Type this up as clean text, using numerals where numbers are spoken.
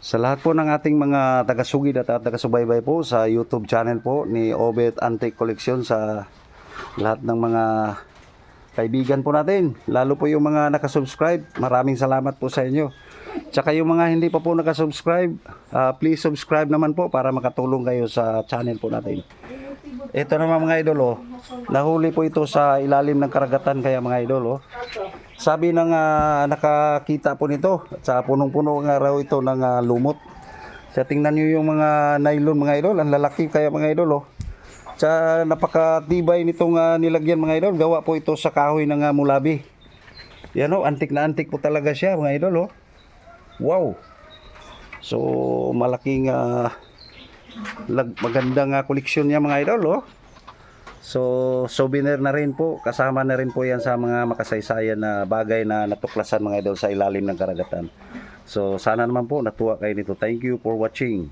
Sa lahat po ng ating mga taga-sugid at taga-subaybay po sa YouTube channel po ni Obet Antique Collection, sa lahat ng mga kaibigan po natin, lalo po yung mga nakasubscribe, maraming salamat po sa inyo. Tsaka yung mga hindi pa po nakasubscribe, please subscribe naman po para makatulong kayo sa channel po natin. Ito naman mga idol, nahuli po ito sa ilalim ng karagatan, kaya mga idol, sabi ng nakakita po nito, sa punong-puno nga raw ito ng lumot. Sa tingnan nyo yung mga nylon mga idol, ang lalaki kaya mga idol. Sa napakatibay nitong nilagyan mga idol, gawa po ito sa kahoy ng mulabi. Yan antik na antik po talaga siya mga idol. Wow! So malaking magandang koleksyon niya mga idol. So souvenir na rin po, kasama na rin po yan sa mga makasaysayan na bagay na natuklasan mga idol sa ilalim ng karagatan. So sana naman po natuwa kayo nito. Thank you for watching.